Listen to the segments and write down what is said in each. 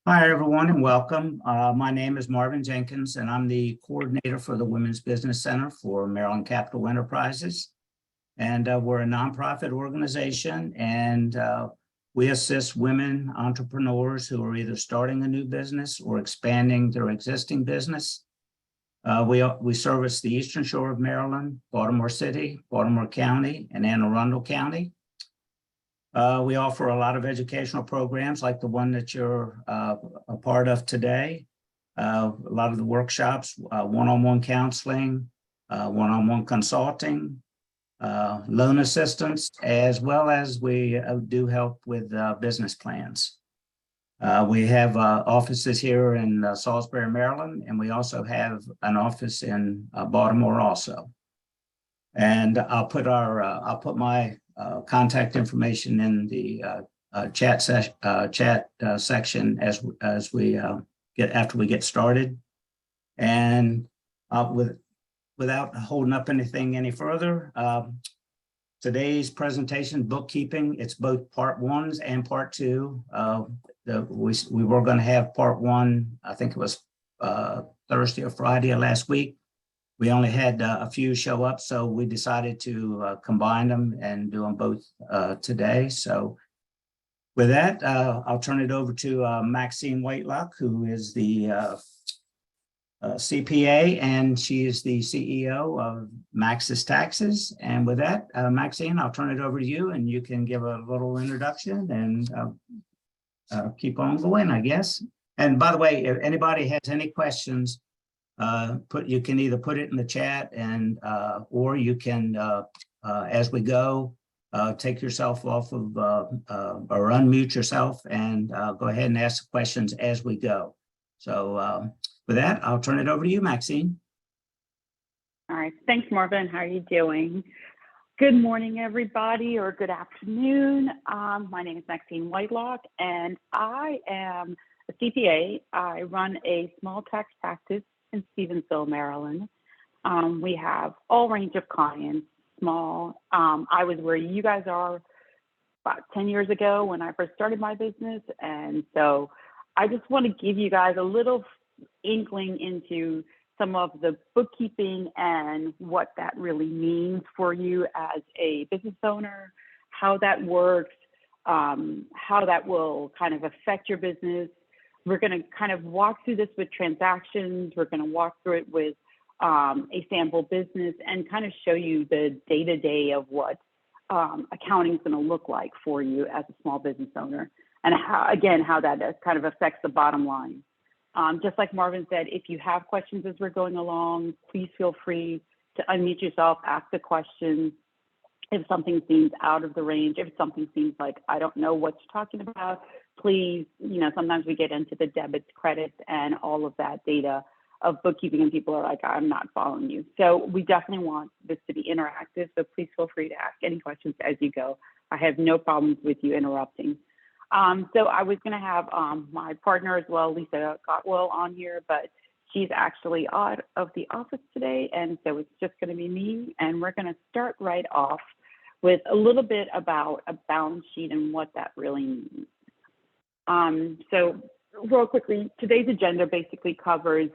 Hi, everyone, and welcome. My name is Marvin Jenkins, and I'm the coordinator for the Women's Business Center for Maryland Capital Enterprises. And we're a nonprofit organization, and we assist women entrepreneurs who are either starting a new business or expanding their existing business. We service the Eastern Shore of Maryland, Baltimore City, Baltimore County, and Anne Arundel County. We offer a lot of educational programs like the one that you're a part of today. A lot of the workshops, one-on-one counseling, one-on-one consulting, loan assistance, as well as we do help with business plans. We have offices here in Salisbury, Maryland, and we also have an office in Baltimore also. And I'll put my contact information in the chat section as we after we get started. And without holding up anything any further, today's presentation, bookkeeping, it's both part ones and part two. We were going to have part one, I think it was Thursday or Friday of last week. We only had a few show up, so we decided to combine them and do them both today. So with that, I'll turn it over to Maxine Whitelock, who is the CPA, and she is the CEO of Max's Taxes. And with that, Maxine, I'll turn it over to you, and you can give a little introduction and keep on going, I guess. And by the way, if anybody has any questions, you can either put it in the chat and or you can as we go take yourself off of or unmute yourself and go ahead and ask the questions as we go. So with that, I'll turn it over to you, Maxine. All right, thanks, Marvin. How are you doing? Good morning, everybody, or good afternoon. My name is Maxine Whitelock, and I am a CPA. I run a small tax practice in Stevensville, Maryland. We have all range of clients, small. I was where you guys are about 10 years ago when I first started my business. And so I just want to give you guys a little inkling into some of the bookkeeping and what that really means for you as a business owner, how that works, how that will kind of affect your business. We're going to kind of walk through this with transactions. We're going to walk through it with a sample business and kind of show you the day-to-day of what accounting is going to look like for you as a small business owner, and how that kind of affects the bottom line. Just like Marvin said, if you have questions as we're going along, please feel free to unmute yourself, ask a question. If something seems out of the range, if something seems like I don't know what you're talking about, please, sometimes we get into the debits, credits, and all of that data of bookkeeping, and people are like, I'm not following you. So we definitely want this to be interactive, so please feel free to ask any questions as you go. I have no problems with you interrupting. So I was going to have my partner as well, Lisa Gotwell, on here, but she's actually out of the office today, and so it's just going to be me, and we're going to start right off with a little bit about a balance sheet and what that really means. So real quickly, today's agenda basically covers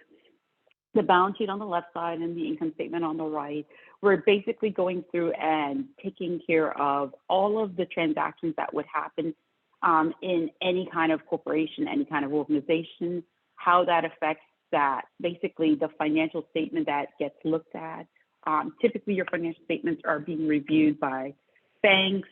the balance sheet on the left side and the income statement on the right. We're basically going through and taking care of all of the transactions that would happen in any kind of corporation, any kind of organization, how that affects that, basically the financial statement that gets looked at. Typically, your financial statements are being reviewed by banks,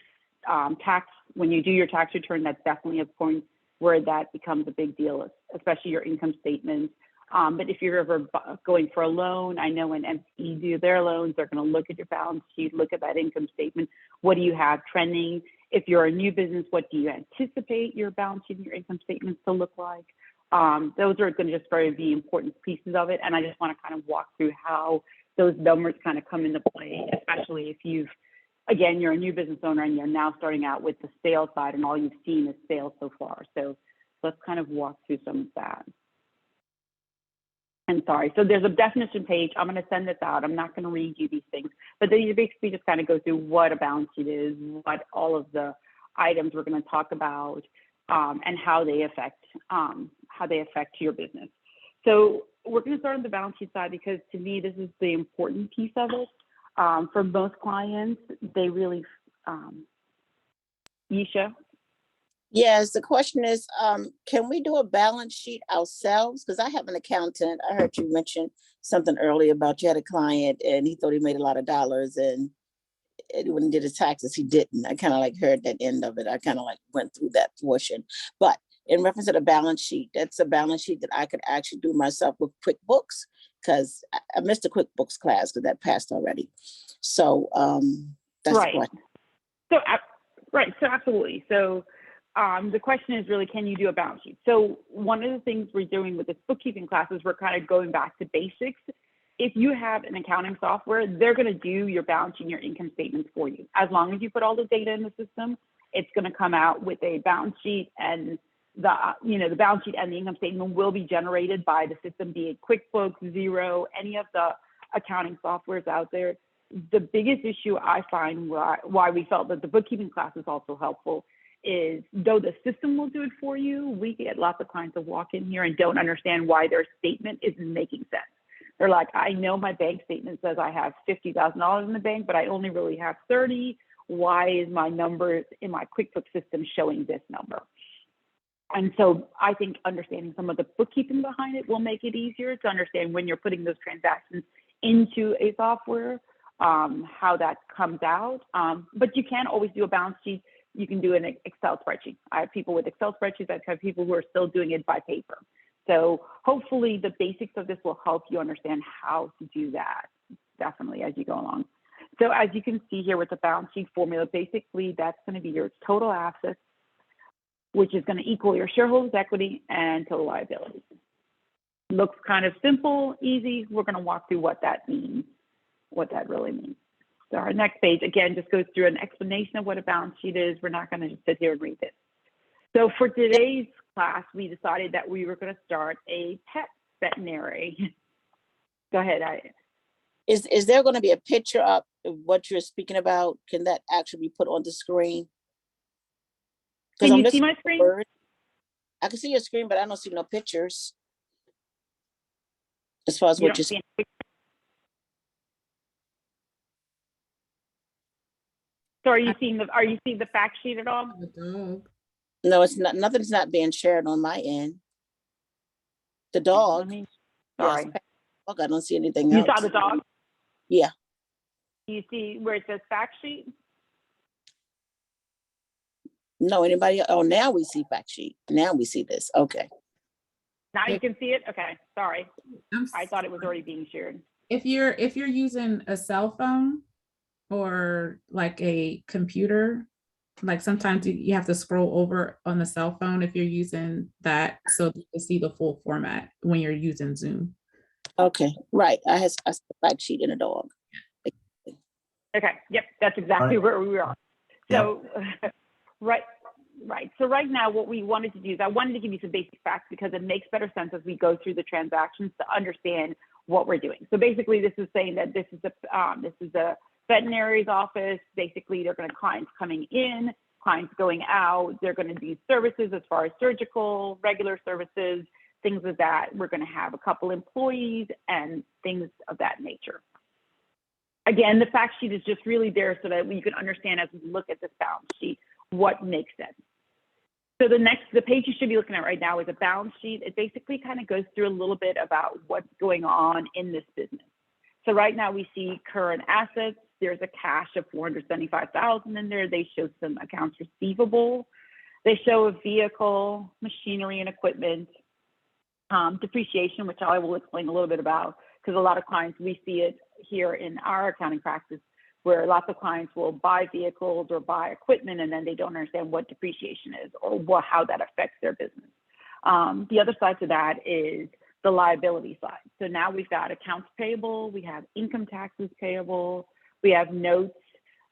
when you do your tax return, that's definitely a point where that becomes a big deal, especially your income statement. But if you're ever going for a loan, I know when MCE do their loans, they're going to look at your balance sheet, look at that income statement. What do you have trending? If you're a new business, what do you anticipate your balance sheet and your income statements to look like? Those are going to just be important pieces of it. And I just want to kind of walk through how those numbers kind of come into play, especially if you're a new business owner and you're now starting out with the sales side and all you've seen is sales so far. So let's kind of walk through some of that. And sorry, so there's a definition page. I'm going to send this out. I'm not going to read you these things, but then you basically just kind of go through what a balance sheet is, what all of the items we're going to talk about, and how they affect your business. So we're going to start on the balance sheet side because to me, this is the important piece of it. For most clients, they really, Yisha? Yes, the question is, can we do a balance sheet ourselves? Because I have an accountant. I heard you mention something earlier about you had a client and he thought he made a lot of dollars, and when he did his taxes, he didn't. I kind of like heard that end of it. I kind of like went through that portion. But in reference to the balance sheet, that's a balance sheet that I could actually do myself with QuickBooks, because I missed a QuickBooks class because that passed already. So that's Right. the question. So, right. So absolutely. So the question is really, can you do a balance sheet? So one of the things we're doing with this bookkeeping class is we're kind of going back to basics. If you have an accounting software, they're going to do your balance sheet and your income statements for you. As long as you put all the data in the system, it's going to come out with a balance sheet, and the balance sheet and the income statement will be generated by the system, be it QuickBooks, Xero, any of the accounting softwares out there. The biggest issue I find why we felt that the bookkeeping class is also helpful is, though the system will do it for you, we get lots of clients that walk in here and don't understand why their statement isn't making sense. They're like, I know my bank statement says I have $50,000 in the bank, but I only really have 30. Why is my number in my QuickBooks system showing this number? And so I think understanding some of the bookkeeping behind it will make it easier to understand when you're putting those transactions into a software, how that comes out. But you can always do a balance sheet. You can do an Excel spreadsheet. I have people with Excel spreadsheets. I have people who are still doing it by paper. So hopefully the basics of this will help you understand how to do that, definitely, as you go along. So as you can see here with the balance sheet formula, basically that's going to be your total assets, which is going to equal your shareholders' equity and total liabilities. Looks kind of simple, easy. We're going to walk through what that means, what that really means. So our next page, again, just goes through an explanation of what a balance sheet is. We're not going to just sit here and read this. So for today's class, we decided that we were going to start a pet veterinary. Go ahead. Is there going to be a picture up of what you're speaking about? Can that actually be put on the screen? Can you see my screen? I can see your screen, but I don't see no pictures. As far as You what you're don't see saying. any. So are you seeing the fact sheet at all? No, it's not. Nothing's not being shared on my end. The dog. Sorry. Yes. Dog, I don't see anything You else. saw the dog? Yeah. You see where it says fact sheet? No, anybody? Oh, now we see fact sheet. Now we see this. Okay. Now you can see it? Okay, sorry. I thought it was already being shared. If you're using a cell phone or like a computer, like sometimes you have to scroll over on the cell phone if you're using that, so you can see the full format when you're using Zoom. Okay. Right. I see the fact sheet and a dog. Okay. Yep. That's exactly where we are. So, right. So right now, what we wanted to do is I wanted to give you some basic facts because it makes better sense as we go through the transactions to understand what we're doing. So basically, this is saying that this is a veterinary's office. Basically, they're going to clients coming in, clients going out. They're going to do services as far as surgical, regular services, things of that. We're going to have a couple employees and things of that nature. Again, the fact sheet is just really there so that you can understand as we look at this balance sheet what makes sense. So the page you should be looking at right now is a balance sheet. It basically kind of goes through a little bit about what's going on in this business. So right now we see current assets. There's a cash of $475,000 in there. They show some accounts receivable. They show a vehicle, machinery and equipment, depreciation, which I will explain a little bit about, because a lot of clients, we see it here in our accounting practice, where lots of clients will buy vehicles or buy equipment and then they don't understand what depreciation is or how that affects their business. The other side to that is the liability side. So now we've got accounts payable, we have income taxes payable, we have notes.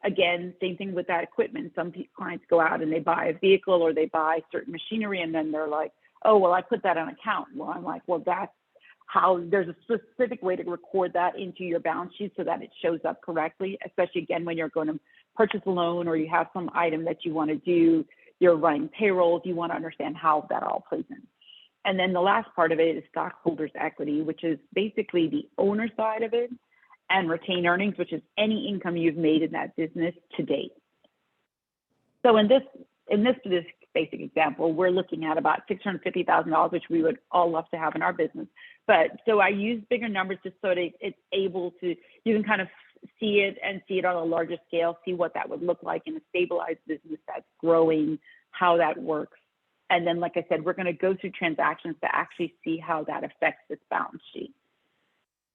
Again, same thing with that equipment. Some clients go out and they buy a vehicle or they buy certain machinery and then they're like, oh, well, I put that on account. Well, I'm like, well, that's how there's a specific way to record that into your balance sheet so that it shows up correctly, especially again, when you're going to purchase a loan or you have some item that you want to do you're running payrolls, you want to understand how that all plays in. And then the last part of it is stockholders' equity, which is basically the owner side of it, and retained earnings, which is any income you've made in that business to date. So in this basic example, we're looking at about $650,000, which we would all love to have in our business. But so I use bigger numbers just so that it's able to, you can kind of see it on a larger scale, see what that would look like in a stabilized business that's growing, how that works. And then, like I said, we're going to go through transactions to actually see how that affects this balance sheet.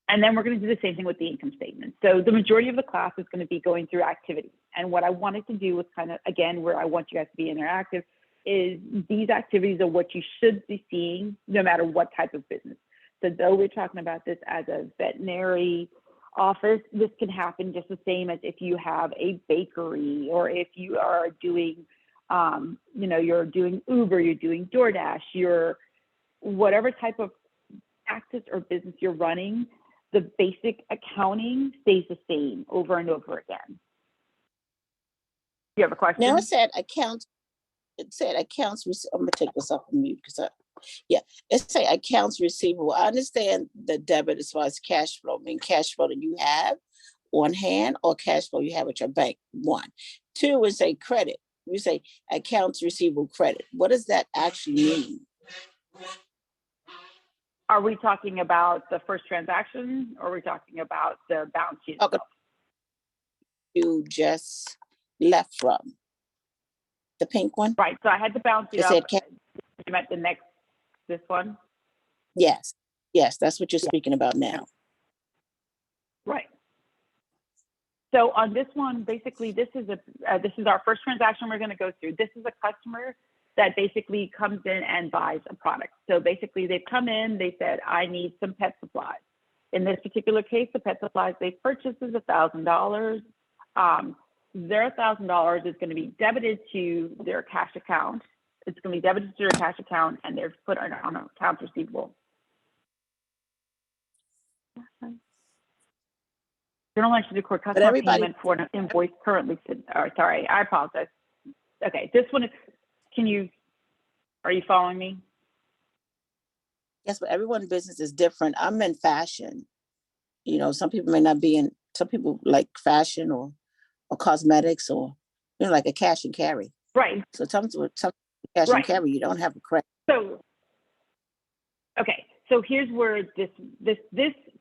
And then we're going to do the same thing with the income statement. So the majority of the class is going to be going through activity. And what I wanted to do was kind of, again, where I want you guys to be interactive, is these activities are what you should be seeing no matter what type of business. So though we're talking about this as a veterinary office, this can happen just the same as if you have a bakery, or if you are doing, you're doing Uber, you're doing DoorDash, you're whatever type of practice or business you're running, the basic accounting stays the same over and over again. You have a question? Now it said accounts. I'm gonna take this off of mute because it say accounts receivable. I understand the debit as far as cash flow. I mean, cash flow that you have on hand or cash flow you have at your bank. 1, 2 is a credit. You say accounts receivable credit. What does that actually mean? Are we talking about the first transaction, or are we talking about the balance sheet itself? You just left from the pink one. Right. So I had the balance sheet It said up. You meant this one? Yes, that's what you're speaking about now. Right. So on this one, basically, this is our first transaction we're going to go through. This is a customer that basically comes in and buys a product. So basically, they've come in, they said, I need some pet supplies. In this particular case, the pet supplies they purchased is $1,000. Their $1,000 is going to be debited to their cash account. It's going to be debited to their cash account, and they're put on an accounts receivable. Journal entry to record customer payment for an invoice currently. Sorry, I apologize. Okay, this one is. Are you following me? Yes, but everyone's business is different. I'm in fashion. Some people may not be in. Some people like fashion or cosmetics, or like a cash and carry. Right. So some cash and carry, you don't have a credit. So, okay. So here's where this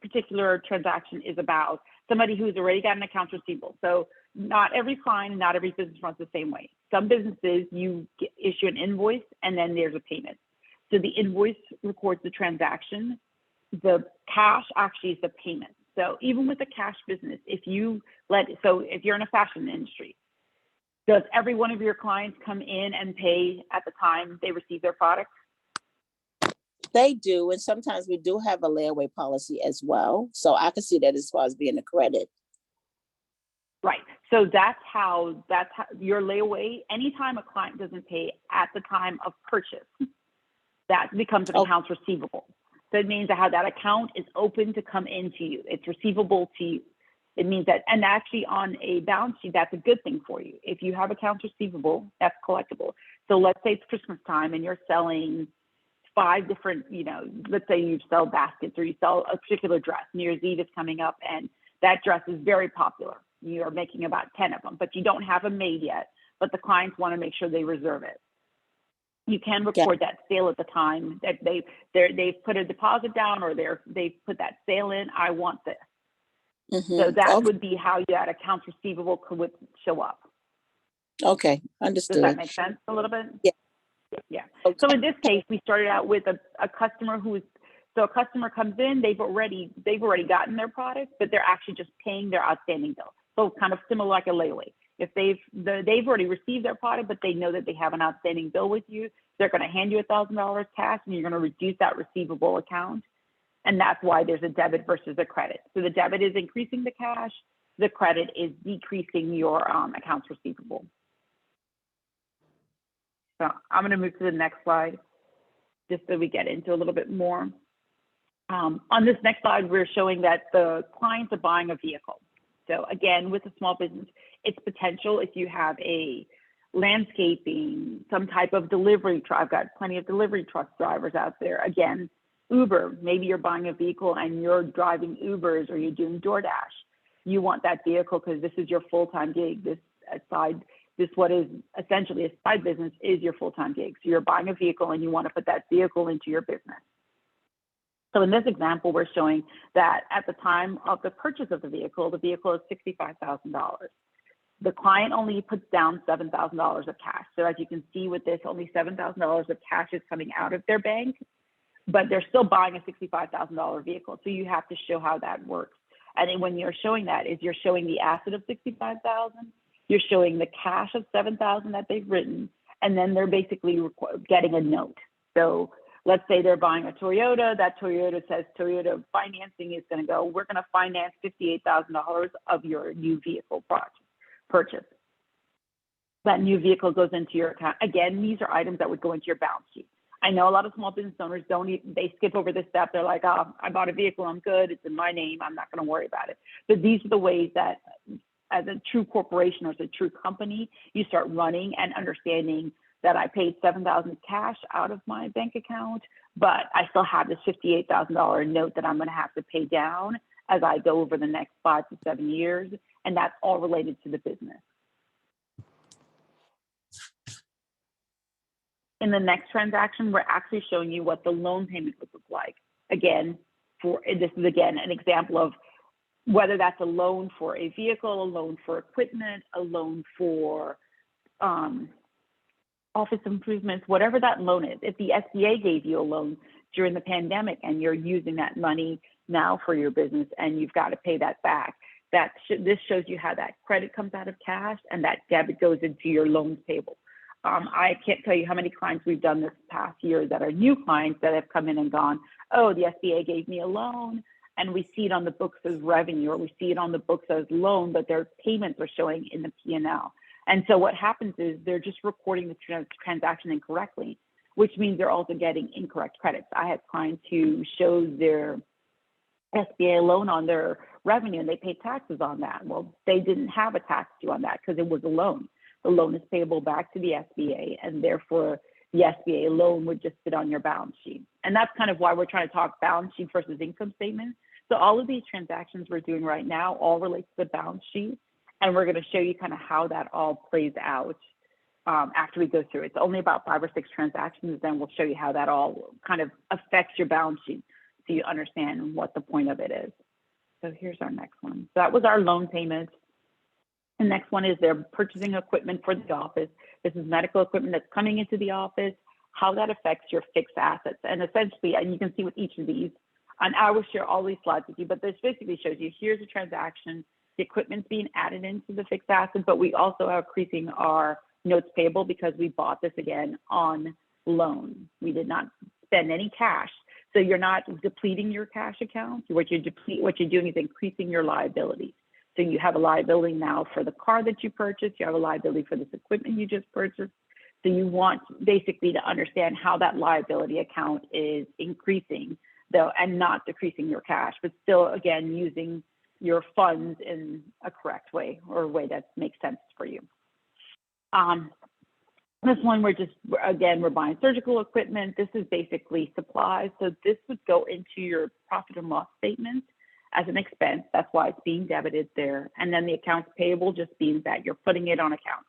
particular transaction is about somebody who's already got an accounts receivable. So not every client, not every business runs the same way. Some businesses, you issue an invoice and then there's a payment. So the invoice records the transaction. The cash actually is the payment. So even with a cash business, if you're in a fashion industry, does every one of your clients come in and pay at the time they receive their product? They do, and sometimes we do have a layaway policy as well. So I can see that as far as being a credit. Right. So that's how your layaway, anytime a client doesn't pay at the time of purchase, that becomes an accounts receivable. So it means that how that account is open to come into you. It's receivable to you. It means that, and actually on a balance sheet, that's a good thing for you. If you have accounts receivable, that's collectible. So let's say it's Christmas time and you're selling 5 different, let's say you sell baskets or you sell a particular dress. New Year's Eve is coming up and that dress is very popular. You're making about 10 of them, but you don't have them made yet, but the clients want to make sure they reserve it. You can record that sale at the time that they've put a deposit down, or they've put that sale in. I want this. Mm-hmm. So that would be how that accounts receivable would show up. Okay, understood. Does that make sense a little bit? Yeah. Yeah. Okay. So in this case, we started out with a customer a customer comes in, they've already gotten their product, but they're actually just paying their outstanding bill. So kind of similar like a layaway. If they've already received their product, but they know that they have an outstanding bill with you, they're going to hand you $1,000 cash, and you're going to reduce that receivable account. And that's why there's a debit versus a credit. So the debit is increasing the cash, the credit is decreasing your accounts receivable. So I'm going to move to the next slide, just so we get into a little bit more. On this next slide, we're showing that the clients are buying a vehicle. So again, with a small business, it's potential if you have a landscaping, some type of delivery truck. I've got plenty of delivery truck drivers out there. Again, Uber, maybe you're buying a vehicle and you're driving Ubers or you're doing DoorDash. You want that vehicle because this is your full-time gig. This what is essentially a side business is your full-time gig. So you're buying a vehicle and you want to put that vehicle into your business. So in this example, we're showing that at the time of the purchase of the vehicle is $65,000. The client only puts down $7,000 of cash. So as you can see with this, only $7,000 of cash is coming out of their bank, but they're still buying a $65,000 vehicle. So you have to show how that works. And then when you're showing that, is you're showing the asset of $65,000, you're showing the cash of $7,000 that they've written, and then they're basically getting a note. So let's say they're buying a Toyota. That Toyota says Toyota financing is going to go, we're going to finance $58,000 of your new vehicle purchase. That new vehicle goes into your account. Again, these are items that would go into your balance sheet. I know a lot of small business owners they skip over this step. They're like, oh, I bought a vehicle, I'm good, it's in my name, I'm not going to worry about it. But these are the ways that as a true corporation or as a true company, you start running and understanding that I paid $7,000 cash out of my bank account, but I still have this $58,000 note that I'm going to have to pay down as I go over the next 5 to 7 years. And that's all related to the business. In the next transaction, we're actually showing you what the loan payment would look like. Again, this is again an example of whether that's a loan for a vehicle, a loan for equipment, a loan for office improvements, whatever that loan is. If the SBA gave you a loan during the pandemic and you're using that money now for your business and you've got to pay that back, this shows you how that credit comes out of cash and that debit goes into your loans payable. I can't tell you how many clients we've done this past year that are new clients that have come in and gone, oh, the SBA gave me a loan, and we see it on the books as revenue, or we see it on the books as loan, but their payments are showing in the P&L. And so what happens is they're just recording the transaction incorrectly, which means they're also getting incorrect credits. I had clients who showed their SBA loan on their revenue and they paid taxes on that. Well, they didn't have a tax due on that because it was a loan. The loan is payable back to the SBA, and therefore the SBA loan would just sit on your balance sheet. And that's kind of why we're trying to talk balance sheet versus income statement. So all of these transactions we're doing right now all relate to the balance sheet, and we're going to show you kind of how that all plays out after we go through. It's only about 5 or 6 transactions, then we'll show you how that all kind of affects your balance sheet so you understand what the point of it is. So here's our next one. So that was our loan payment. The next one is they're purchasing equipment for the office. This is medical equipment that's coming into the office, how that affects your fixed assets. And essentially, and you can see with each of these, and I will share all these slides with you, but this basically shows you here's a transaction, the equipment's being added into the fixed asset, but we also are increasing our notes payable because we bought this again on loan. We did not spend any cash. So you're not depleting your cash account. What you're doing is increasing your liabilities. So you have a liability now for the car that you purchased, you have a liability for this equipment you just purchased. So you want basically to understand how that liability account is increasing though, and not decreasing your cash, but still again, using your funds in a correct way or a way that makes sense for you. This one, we're buying surgical equipment. This is basically supplies. So this would go into your profit and loss statement as an expense. That's why it's being debited there. And then the accounts payable just means that you're putting it on account.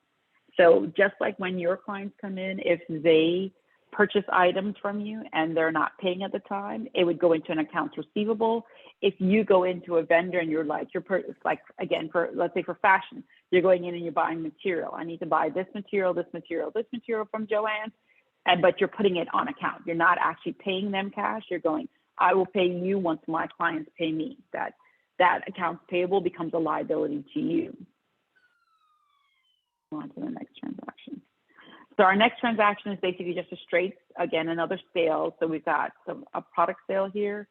So just like when your clients come in, if they purchase items from you and they're not paying at the time, it would go into an accounts receivable. If you go into a vendor and you're like, again, let's say for fashion, you're going in and you're buying material. I need to buy this material from Joanne, but you're putting it on account. You're not actually paying them cash. You're going, I will pay you once my clients pay me. That accounts payable becomes a liability to you. On to the next transaction. So our next transaction is basically just a straight, again, another sale. So we've got a product sale here.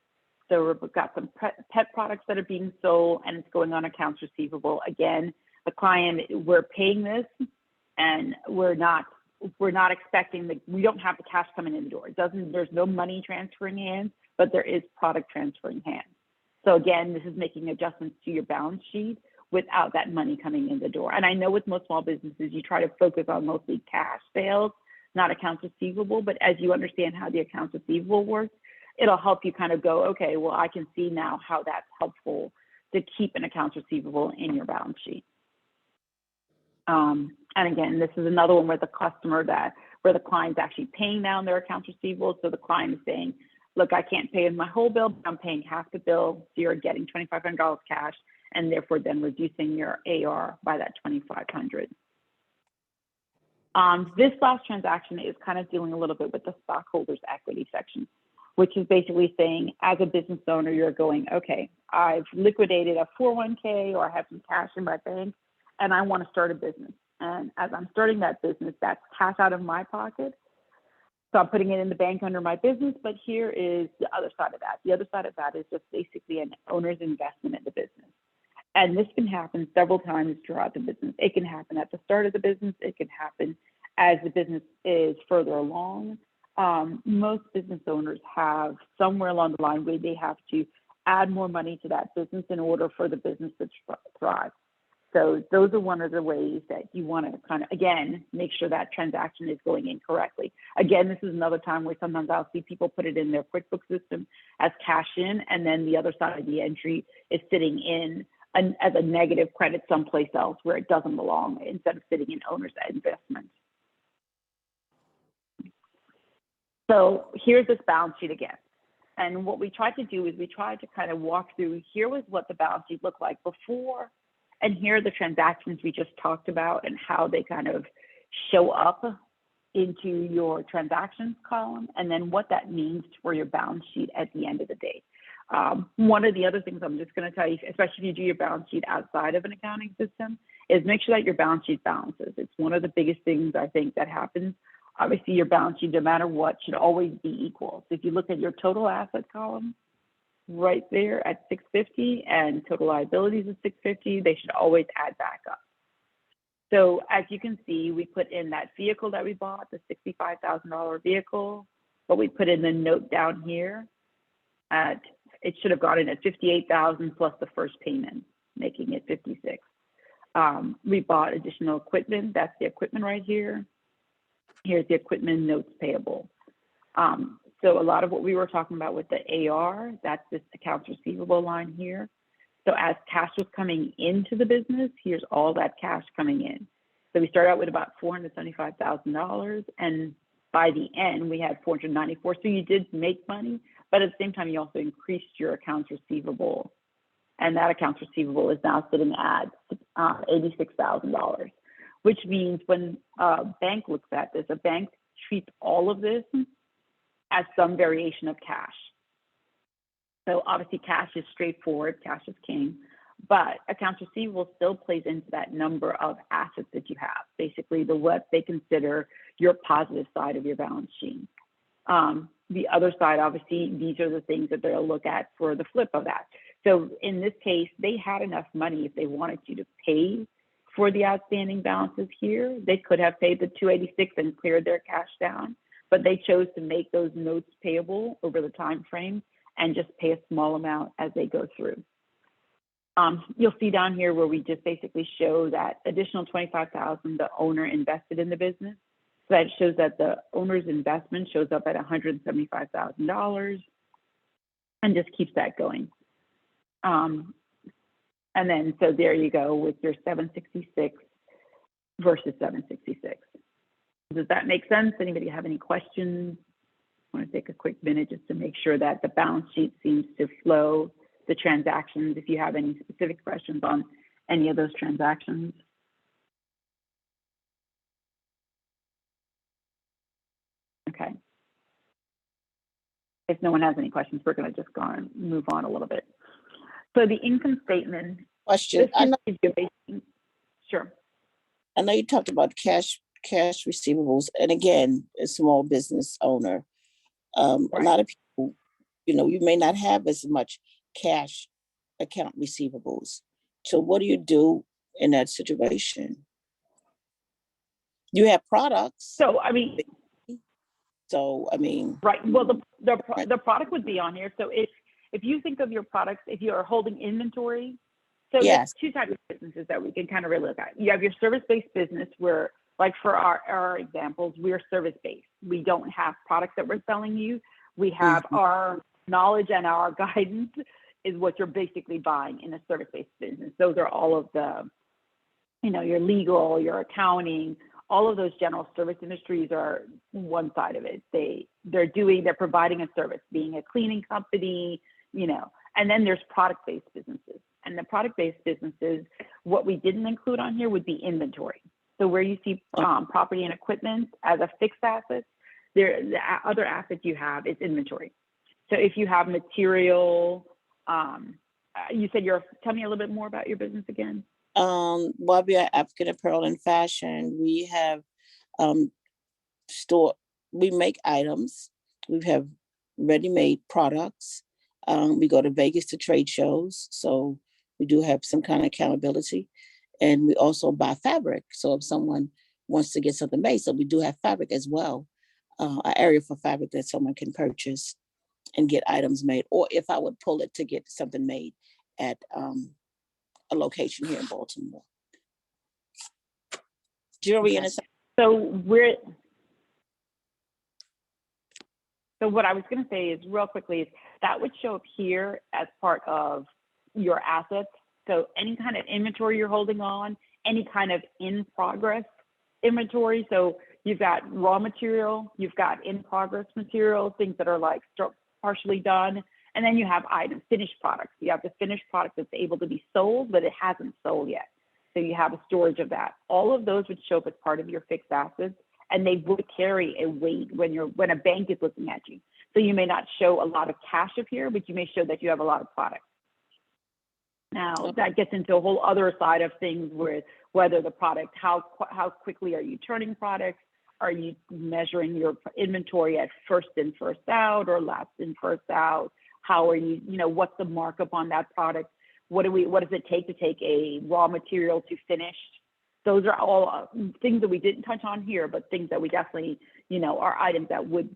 So we've got some pet products that are being sold and it's going on accounts receivable. Again, the client, we're paying this and we're not expecting we don't have the cash coming in the door. There's no money transferring hands, but there is product transferring hands. So again, this is making adjustments to your balance sheet without that money coming in the door. And I know with most small businesses, you try to focus on mostly cash sales, not accounts receivable, but as you understand how the accounts receivable works, it'll help you kind of go, okay, well, I can see now how that's helpful to keep an accounts receivable in your balance sheet. And again, this is another one where the client's actually paying down their accounts receivable. So the client is saying, look, I can't pay my whole bill, but I'm paying half the bill. So you're getting $2,500 cash, and therefore then reducing your AR by that $2,500. This last transaction is kind of dealing a little bit with the stockholders' equity section, which is basically saying, as a business owner, you're going, okay, I've liquidated a 401k or I have some cash in my bank, and I want to start a business. And as I'm starting that business, that's cash out of my pocket. So I'm putting it in the bank under my business, but here is the other side of that. The other side of that is just basically an owner's investment in the business. And this can happen several times throughout the business. It can happen at the start of the business. It can happen as the business is further along. Most business owners have somewhere along the line where they have to add more money to that business in order for the business to thrive. So those are one of the ways that you want to kind of, again, make sure that transaction is going in correctly. Again, this is another time where sometimes I'll see people put it in their QuickBooks system as cash in, and then the other side of the entry is sitting in as a negative credit someplace else where it doesn't belong, instead of sitting in owner's investment. So here's this balance sheet again. And what we tried to do is we tried to kind of walk through, here was what the balance sheet looked like before, and here are the transactions we just talked about and how they kind of show up into your transactions column, and then what that means for your balance sheet at the end of the day. One of the other things I'm just going to tell you, especially if you do your balance sheet outside of an accounting system, is make sure that your balance sheet balances. It's one of the biggest things I think that happens. Obviously, your balance sheet, no matter what, should always be equal. So if you look at your total asset column, right there at 650 and total liabilities is 650, they should always add back up. So as you can see, we put in that vehicle that we bought, the $65,000 vehicle, but we put in the note down here at, it should have gone in at 58,000 plus the first payment, making it 56. We bought additional equipment. That's the equipment right here. Here's the equipment notes payable. So a lot of what we were talking about with the AR, that's this accounts receivable line here. So as cash was coming into the business, here's all that cash coming in. So we started out with about $475,000, and by the end we had 494. So you did make money, but at the same time you also increased your accounts receivable, and that accounts receivable is now sitting at $86,000, which means when a bank looks at this, a bank treats all of this as some variation of cash. So obviously cash is straightforward, cash is king, but accounts receivable still plays into that number of assets that you have, basically what they consider your positive side of your balance sheet. The other side, obviously, these are the things that they'll look at for the flip of that. So in this case, they had enough money if they wanted you to pay for the outstanding balances here. They could have paid the $286 and cleared their cash down, but they chose to make those notes payable over the time frame and just pay a small amount as they go through. You'll see down here where we just basically show that additional $25,000 the owner invested in the business. So that shows that the owner's investment shows up at $175,000 and just keeps that going. And then, so there you go with your 766 versus 766. Does that make sense? Anybody have any questions? I want to take a quick minute just to make sure that the balance sheet seems to flow the transactions. If you have any specific questions on any of those transactions. Okay. If no one has any questions, we're going to just go and move on a little bit. So the income statement. Question. Sure. I know you talked about cash receivables, and again, a small business owner. A lot of people, you may not have as much cash account receivables. So what do you do in that situation? You have products. So I mean. Right. Well, the product would be on here. So if you think of your products, if you are holding inventory, So Yes. there's two types of businesses that we can kind of really look at. You have your service-based business where, like for our examples, we're service-based. We don't have products that we're selling you. We have our knowledge and our guidance is what you're basically buying in a service-based business. Those are all of the, your legal, your accounting, all of those general service industries are one side of it. They're providing a service, being a cleaning company, and then there's product-based businesses. And the product-based businesses, what we didn't include on here would be inventory. So where you see property and equipment as a fixed asset, the other asset you have is inventory. So if you have material, you said tell me a little bit more about your business again. Well, we are African Apparel and Fashion. We have we make items. We have ready-made products. We go to Vegas to trade shows. So we do have some kind of accountability. And we also buy fabric. So if someone wants to get something made, so we do have fabric as well, an area for fabric that someone can purchase and get items made. Or if I would pull it to get something made at a location here in Baltimore. Jewelry and So what I was going to say is real quickly is that would show up here as part of your assets. So any kind of inventory you're holding on, any kind of in progress inventory. So you've got raw material, you've got in progress material, things that are like partially done. And then you have items, finished products. You have the finished product that's able to be sold, but it hasn't sold yet. So you have a storage of that. All of those would show up as part of your fixed assets, and they would carry a weight when a bank is looking at you. So you may not show a lot of cash up here, but you may show that you have a lot of products. Now that gets into a whole other side of things with whether the product, how quickly are you turning products? Are you measuring your inventory at first in, first out, or last in, first out? How are you, what's the markup on that product? What does it take to take a raw material to finished? Those are all things that we didn't touch on here, but things that we definitely, are items that would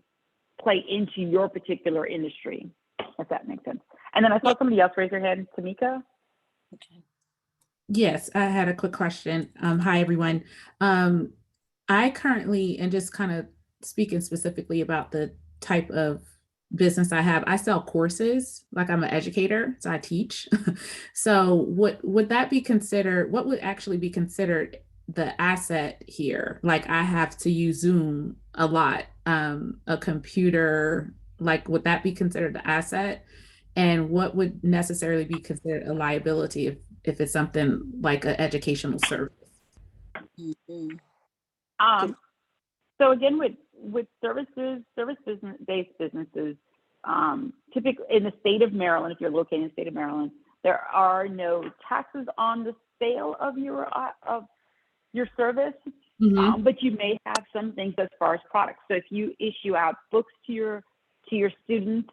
play into your particular industry, if that makes sense. And then I saw somebody else raise their hand, Tamika. Okay. Yes, I had a quick question. Hi, everyone. I currently, and just kind of speaking specifically about the type of business I have, I sell courses, like I'm an educator, so I teach. So what would actually be considered the asset here? Like I have to use Zoom a lot, a computer, like would that be considered the asset? And what would necessarily be considered a liability if it's something like an educational service? Mm-hmm. So again, with service-based businesses, typically in the state of Maryland, if you're located in the state of Maryland, there are no taxes on the sale of your service, but you may have some things as far as products. So if you issue out books to your students,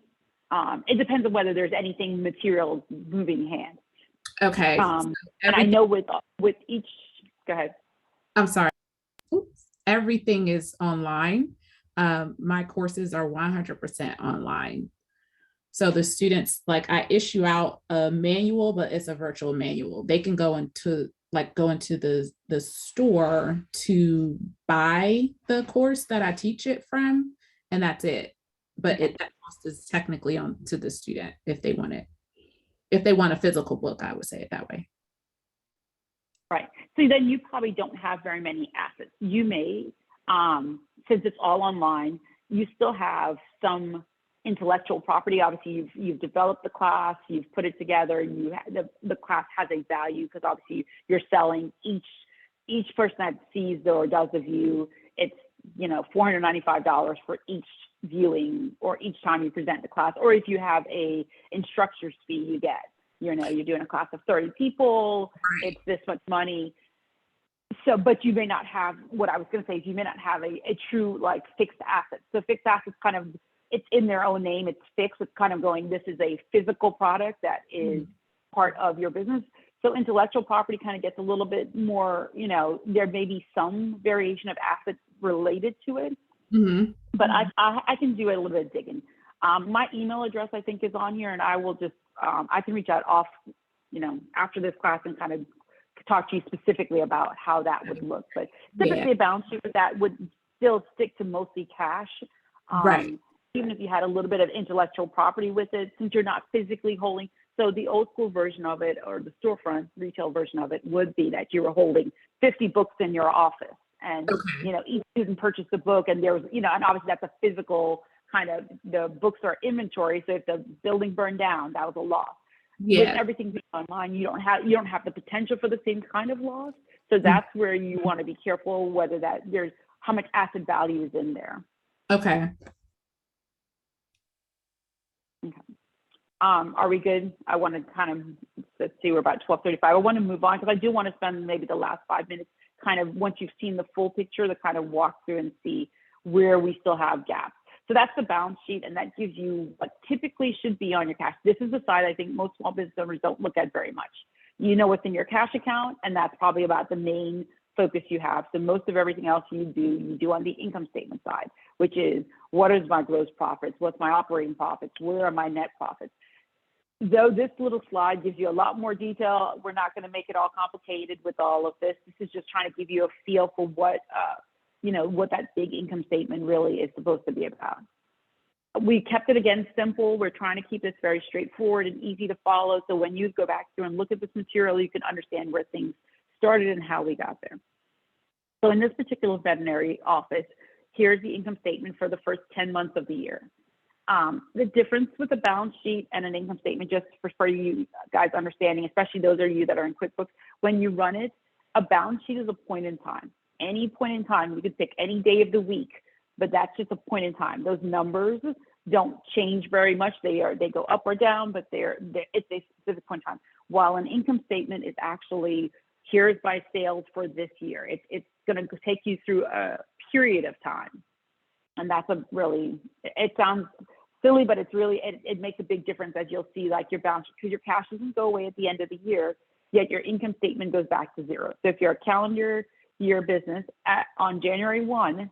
it depends on whether there's anything material moving hands. Okay. And I know with each, go ahead. I'm sorry. Everything is online. My courses are 100% online. So the students, like I issue out a manual, but it's a virtual manual. They can go into the store to buy the course that I teach it from, and that's it. But that cost is technically on to the student if they want it. If they want a physical book, I would say it that way. Right. So then you probably don't have very many assets. You may, since it's all online, you still have some intellectual property. Obviously, you've developed the class, you've put it together. The class has a value because obviously you're selling each person that sees or does the view. It's $495 for each viewing or each time you present the class. Or if you have a instructor's fee, you get. You're doing a class of 30 people, right. It's this much money. So, but you may not have, what I was going to say is you may not have a true like fixed asset. So fixed assets kind of, it's in their own name, it's fixed. It's kind of going, this is a physical product that is part of your business. So intellectual property kind of gets a little bit more, there may be some variation of assets related to it, but I can do a little bit of digging. My email address, I think, is on here, and I will just, I can reach out after this class and kind of talk to you specifically about how that would look. But typically Yeah. a balance sheet with that would still stick to mostly cash. Right. Even if you had a little bit of intellectual property with it, since you're not physically holding. So the old school version of it, or the storefront retail version of it, would be that you were holding 50 books in your office, and Okay. each student purchased a book, and there was, and obviously that's a physical kind of, the books are inventory. So if the building burned down, that was a loss. With Yeah. everything being online, you don't have the potential for the same kind of loss. So that's where you want to be careful whether there's how much asset value is in there. Okay. Okay. Are we good? I want to kind of, let's see, we're about 12:35. I want to move on because I do want to spend maybe the last 5 minutes kind of, once you've seen the full picture, to kind of walk through and see where we still have gaps. So that's the balance sheet, and that gives you what typically should be on your cash. This is the side I think most small business owners don't look at very much. You know what's in your cash account, and that's probably about the main focus you have. So most of everything else you do on the income statement side, which is what is my gross profits, what's my operating profits, where are my net profits. Though this little slide gives you a lot more detail, we're not going to make it all complicated with all of this. This is just trying to give you a feel for what that big income statement really is supposed to be about. We kept it, again, simple. We're trying to keep this very straightforward and easy to follow. So when you go back through and look at this material, you can understand where things started and how we got there. So in this particular veterinary office, here's the income statement for the first 10 months of the year. The difference with a balance sheet and an income statement, just for you guys understanding, especially those of you that are in QuickBooks, when you run it, a balance sheet is a point in time. Any point in time, you could pick any day of the week, but that's just a point in time. Those numbers don't change very much. They go up or down, but it's a specific point in time. While an income statement is actually, here's my sales for this year. It's going to take you through a period of time. And that's it sounds silly, but it's really, it makes a big difference, as you'll see, like your balance sheet, because your cash doesn't go away at the end of the year, yet your income statement goes back to zero. So if you're a calendar year business on January 1,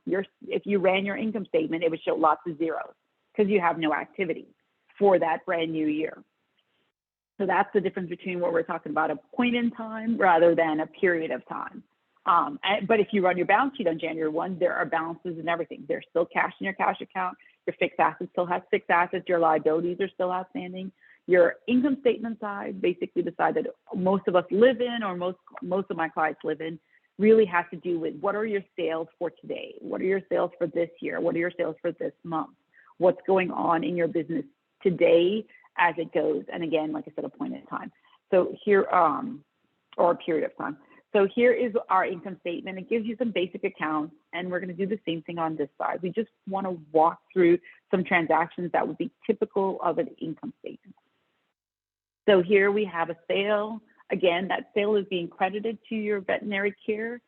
if you ran your income statement, it would show lots of zeros because you have no activity for that brand new year. So that's the difference between what we're talking about, a point in time rather than a period of time. But if you run your balance sheet on January 1, there are balances and everything. There's still cash in your cash account. Your fixed assets still have fixed assets. Your liabilities are still outstanding. Your income statement side, basically the side that most of us live in, or most of my clients live in, really has to do with what are your sales for today? What are your sales for this year? What are your sales for this month? What's going on in your business today as it goes? And again, like I said, a point in time. So here, or a period of time. So here is our income statement. It gives you some basic accounts, and we're going to do the same thing on this side. We just want to walk through some transactions that would be typical of an income statement. So here we have a sale. Again, that sale is being credited to your veterinary care,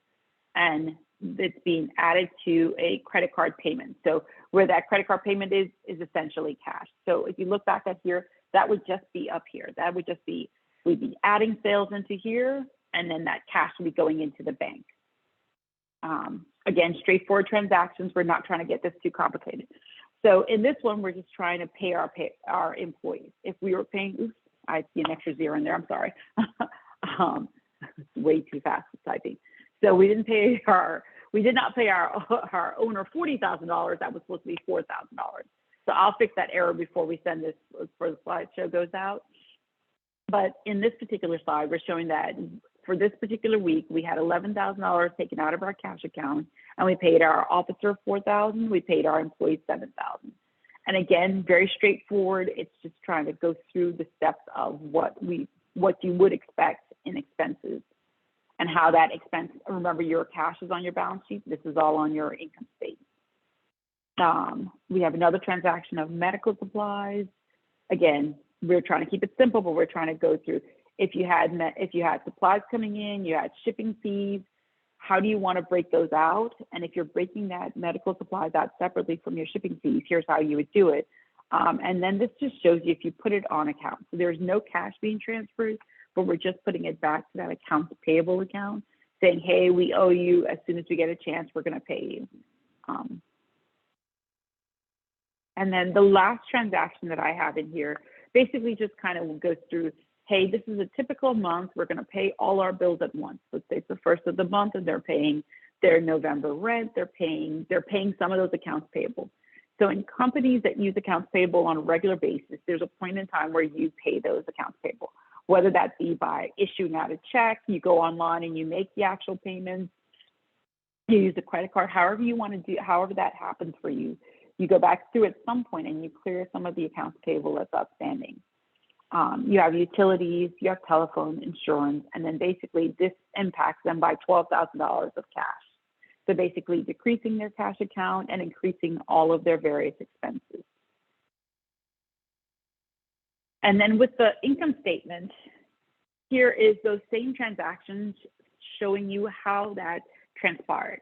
and it's being added to a credit card payment. So where that credit card payment is essentially cash. So if you look back at here, that would just be up here. That would just be, we'd be adding sales into here, and then that cash will be going into the bank. Again, straightforward transactions. We're not trying to get this too complicated. So in this one, we're just trying to pay our employees. If we were paying, oops, I see an extra zero in there, I'm sorry. Way too fast typing. So we did not pay our owner $40,000. That was supposed to be $4,000. So I'll fix that error before we send this, before the slideshow goes out. But in this particular slide, we're showing that for this particular week, we had $11,000 taken out of our cash account, and we paid our officer $4,000. We paid our employees $7,000. And again, very straightforward. It's just trying to go through the steps of what you would expect in expenses and how that expense. Remember, your cash is on your balance sheet. This is all on your income statement. We have another transaction of medical supplies. Again, we're trying to keep it simple, but we're trying to go through. If you had supplies coming in, you had shipping fees, how do you want to break those out? And if you're breaking that medical supplies out separately from your shipping fees, here's how you would do it. And then this just shows you if you put it on account. So there's no cash being transferred, but we're just putting it back to that accounts payable account, saying, hey, we owe you. As soon as we get a chance, we're going to pay you. And then the last transaction that I have in here basically just kind of goes through, hey, this is a typical month. We're going to pay all our bills at once. Let's say it's the first of the month and they're paying their November rent. They're paying some of those accounts payable. So in companies that use accounts payable on a regular basis, there's a point in time where you pay those accounts payable, whether that be by issuing out a check, you go online and you make the actual payments, you use a credit card, however you want to do, however that happens for you. You go back through at some point and you clear some of the accounts payable that's outstanding. You have utilities, you have telephone, insurance, and then basically this impacts them by $12,000 of cash. So basically decreasing their cash account and increasing all of their various expenses. And then with the income statement, here is those same transactions showing you how that transpired.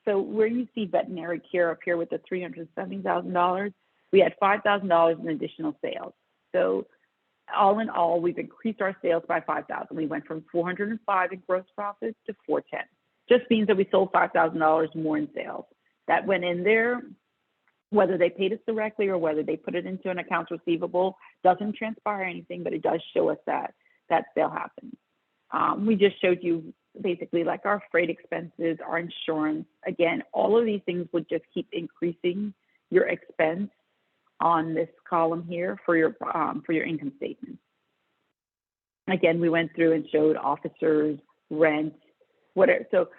So where you see veterinary care up here with the $370,000, we had $5,000 in additional sales. So all in all, we've increased our sales by $5,000. We went from 405 in gross profit to 410. Just means that we sold $5,000 more in sales. That went in there, whether they paid us directly or whether they put it into an accounts receivable, doesn't transpire anything, but it does show us that sale happened. We just showed you basically like our freight expenses, our insurance. Again, all of these things would just keep increasing your expense on this column here for your income statement. Again, we went through and showed officers, rent, whatever. So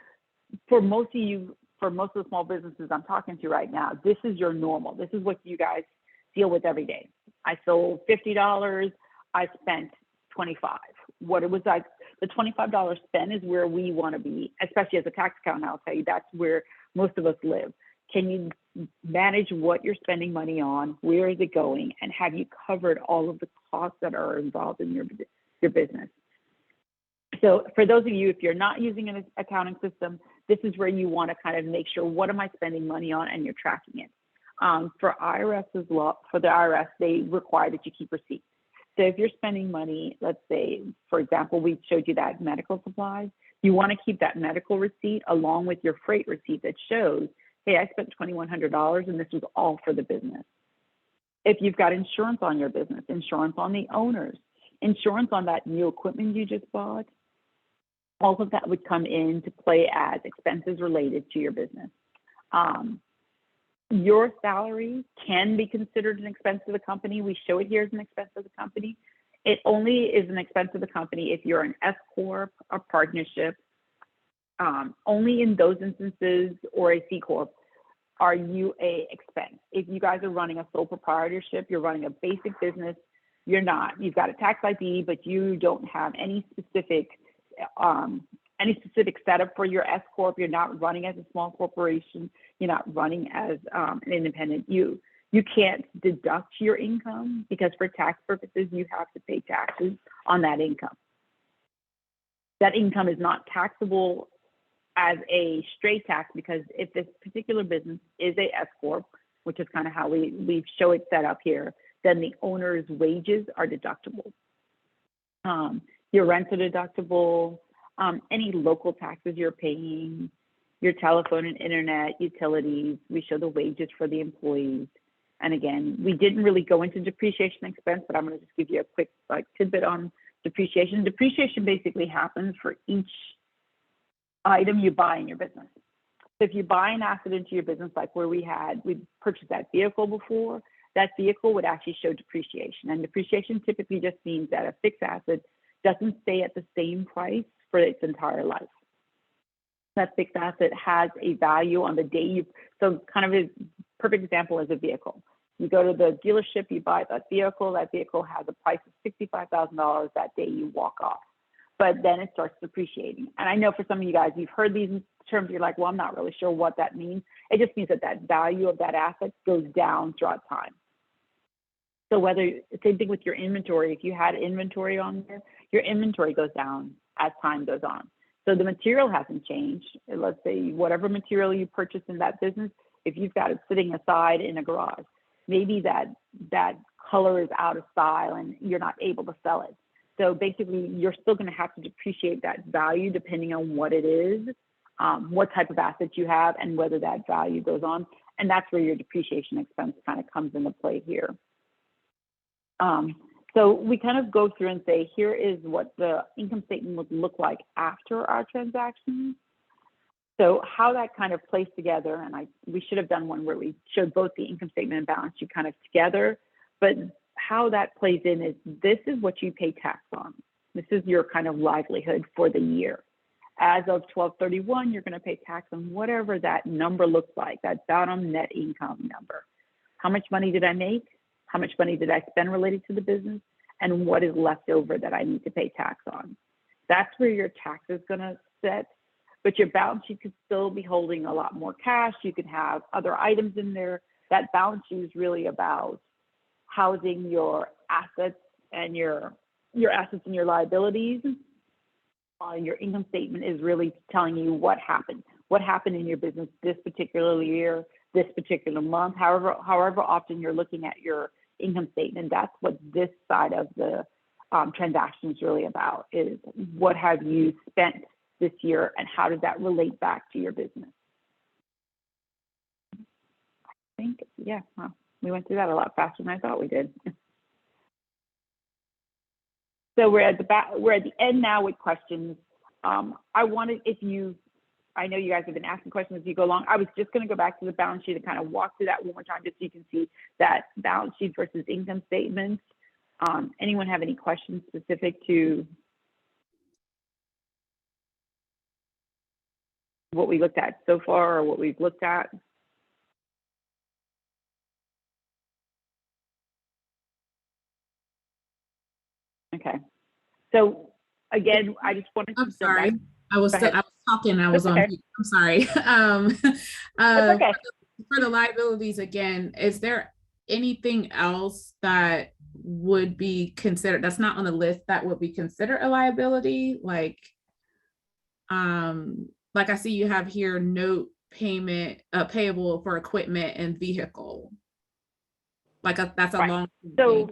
for most of the small businesses I'm talking to right now, this is your normal. This is what you guys deal with every day. I sold $50, I spent $25. What it was like, the $25 spend is where we want to be, especially as a tax accountant. I'll tell you, that's where most of us live. Can you manage what you're spending money on? Where is it going? And have you covered all of the costs that are involved in your business? So for those of you, if you're not using an accounting system, this is where you want to kind of make sure, what am I spending money on? And you're tracking it. For the IRS, they require that you keep receipts. So if you're spending money, let's say, for example, we showed you that medical supplies, you want to keep that medical receipt along with your freight receipt that shows, hey, I spent $2,100 and this was all for the business. If you've got insurance on your business, insurance on the owners, insurance on that new equipment you just bought, all of that would come into play as expenses related to your business. Your salary can be considered an expense of the company. We show it here as an expense of the company. It only is an expense of the company if you're an S Corp, a partnership. Only in those instances, or a C Corp, are you a expense. If you guys are running a sole proprietorship, you're running a basic business, you're not. You've got a tax ID, but you don't have any specific setup for your S Corp. You're not running as a small corporation. You're not running as an independent. You can't deduct your income because for tax purposes, you have to pay taxes on that income. That income is not taxable as a straight tax because if this particular business is a S Corp, which is kind of how we show it set up here, then the owner's wages are deductible. Your rents are deductible, any local taxes you're paying, your telephone and internet, utilities, we show the wages for the employees. And again, we didn't really go into depreciation expense, but I'm gonna just give you a quick tidbit on depreciation. Depreciation basically happens for each item you buy in your business. So if you buy an asset into your business, like where we purchased that vehicle before, that vehicle would actually show depreciation. And depreciation typically just means that a fixed asset doesn't stay at the same price for its entire life. That fixed asset has a value on the day so kind of a perfect example is a vehicle. You go to the dealership, you buy that vehicle has a price of $65,000 that day you walk off. But then it starts depreciating. And I know for some of you guys, you've heard these terms, you're like, well, I'm not really sure what that means. It just means that value of that asset goes down throughout time. So same thing with your inventory, if you had inventory on there, your inventory goes down as time goes on. So the material hasn't changed. Let's say whatever material you purchase in that business, if you've got it sitting aside in a garage, maybe that color is out of style and you're not able to sell it. So basically you're still gonna have to depreciate that value depending on what it is, what type of assets you have and whether that value goes on. And that's where your depreciation expense kind of comes into play here. So we kind of go through and say, here is what the income statement would look like after our transactions. So how that kind of plays together, and we should have done one where we showed both the income statement and balance sheet kind of together, but how that plays in is this is what you pay tax on. This is your kind of livelihood for the year. As of 12/31, you're going to pay tax on whatever that number looks like, that bottom net income number. How much money did I make? How much money did I spend related to the business? And what is left over that I need to pay tax on? That's where your tax is going to sit. But your balance sheet could still be holding a lot more cash. You could have other items in there. That balance sheet is really about housing your assets and your assets and your liabilities. Your income statement is really telling you what happened in your business this particular year, this particular month, however often you're looking at your income statement. That's what this side of the transaction is really about, is what have you spent this year and how does that relate back to your business? I think, yeah, well, we went through that a lot faster than I thought we did. So we're at the end now with questions. I know you guys have been asking questions as you go along. I was just going to go back to the balance sheet and kind of walk through that one more time, just so you can see that balance sheet versus income statements. Anyone have any questions specific to what we looked at so far, or what we've looked at? Okay. So again, I just wanted to. I'm sorry. I was talking. I was on mute. I'm sorry. That's okay. For the liabilities again, is there anything else that would be considered, that's not on the list, that would be considered a liability? Like I see you have here note payment payable for equipment and vehicle. That's a right. long. So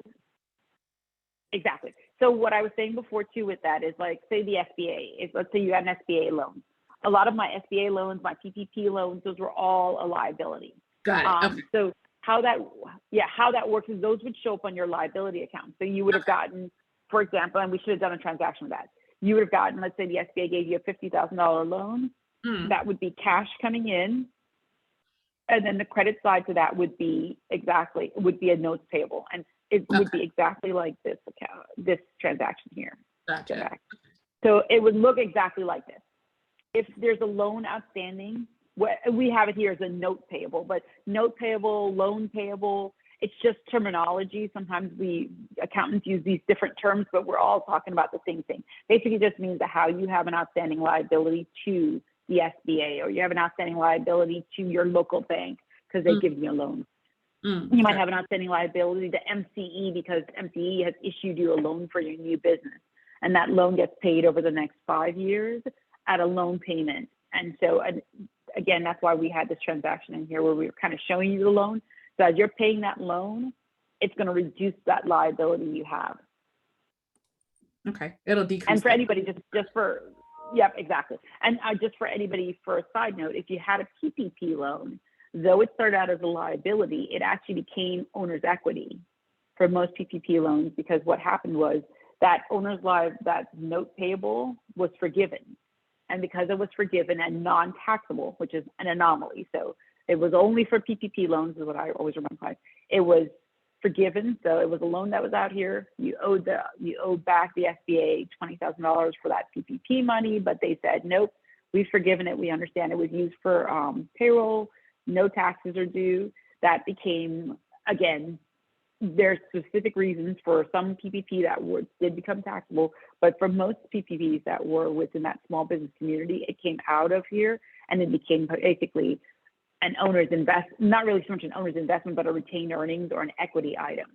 exactly. So what I was saying before too with that is, like, say the SBA, let's say you had an SBA loan. A lot of my SBA loans, my PPP loans, those were all a liability. Got it. Okay. So how that works is those would show up on your liability account. So you would have gotten, for example, and we should have done a transaction with that. You would have gotten, let's say the SBA gave you a $50,000 loan. That would be cash coming in. And then the credit side to that would be a notes payable. And it would be exactly like this account, this transaction here. Gotcha. So it would look exactly like this. If there's a loan outstanding, what we have it here as a note payable, but note payable, loan payable, it's just terminology. Sometimes accountants use these different terms, but we're all talking about the same thing. Basically, it just means that how you have an outstanding liability to the SBA, or you have an outstanding liability to your local bank because they give you a loan. You might have an outstanding liability to MCE because MCE has issued you a loan for your new business, and that loan gets paid over the next 5 years at a loan payment. And so again, that's why we had this transaction in here where we were kind of showing you the loan. So as you're paying that loan, it's going to reduce that liability you have. Okay, it'll decrease. And for anybody, yep, exactly. And just for anybody, for a side note, if you had a PPP loan, though it started out as a liability, it actually became owner's equity for most PPP loans, because what happened was that that note payable was forgiven. And because it was forgiven and non-taxable, which is an anomaly, so it was only for PPP loans, is what I always remember. It was forgiven, so it was a loan that was out here. You owed back the SBA $20,000 for that PPP money, but they said, nope, we've forgiven it. We understand it was used for payroll. No taxes are due. That became, again, there's specific reasons for some PPP that did become taxable, but for most PPPs that were within that small business community, it came out of here and it became basically an owner's not really so much an owner's investment, but a retained earnings or an equity item.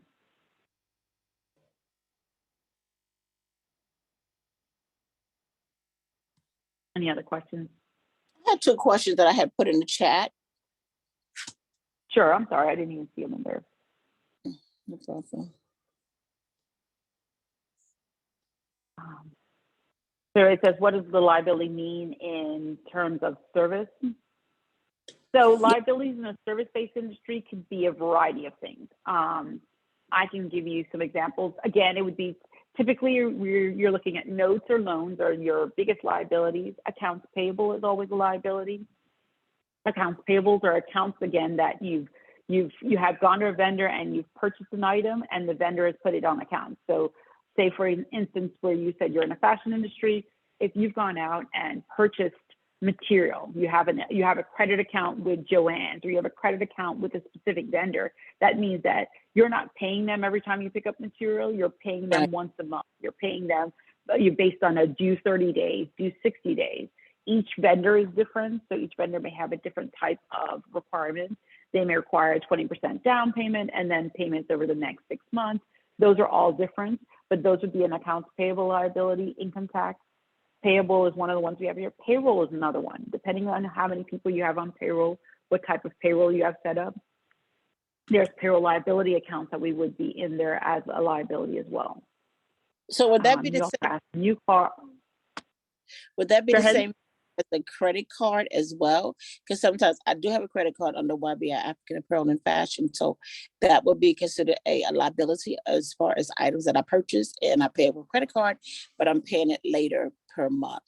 Any other questions? I had 2 questions that I had put in the chat. Sure, I'm sorry, I didn't even see them in there. No problem. So it says, what does the liability mean in terms of service? So liabilities in a service-based industry could be a variety of things. I can give you some examples. Again, it would be typically you're looking at notes or loans are your biggest liabilities. Accounts payable is always a liability. Accounts payables are accounts, again, that you have gone to a vendor and you've purchased an item and the vendor has put it on account. So say for instance, where you said you're in a fashion industry, if you've gone out and purchased material, you have a credit account with Joann's, or you have a credit account with a specific vendor, that means that you're not paying them every time you pick up material, you're paying them once a month. You're paying them, you're based on a due 30 days, due 60 days. Each vendor is different, so each vendor may have a different type of requirement. They may require a 20% down payment and then payments over the next 6 months. Those are all different, but those would be an accounts payable liability. Income tax payable is one of the ones we have here. Payroll is another one, depending on how many people you have on payroll, what type of payroll you have set up. There's payroll liability accounts that we would be in there as a liability as well. So would that be the same? New car. Would that be Go the ahead. same as a credit card as well? Because sometimes I do have a credit card under YBI African Apparel and Fashion, so that would be considered a liability as far as items that I purchase and I pay with a credit card, but I'm paying it later per month.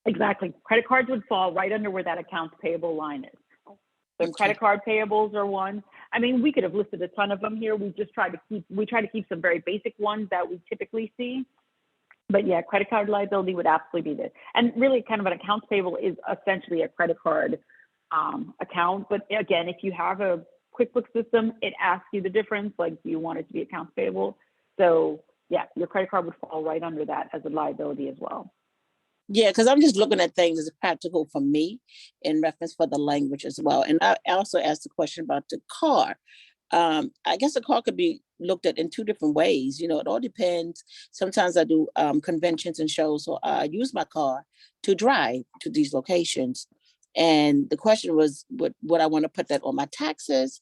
Exactly. Credit cards would fall right under where that accounts payable line is. So Okay. credit card payables are one. I mean, we could have listed a ton of them here. We try to keep some very basic ones that we typically see. But yeah, credit card liability would absolutely be this. And really kind of an accounts payable is essentially a credit card account. But again, if you have a QuickBooks system, it asks you the difference, like, do you want it to be accounts payable? So yeah, your credit card would fall right under that as a liability as well. Yeah, because I'm just looking at things as practical for me in reference for the language as well. And I also asked the question about the car. I guess a car could be looked at in two different ways. You know, it all depends. Sometimes I do conventions and shows, so I use my car to drive to these locations. And the question was, would I want to put that on my taxes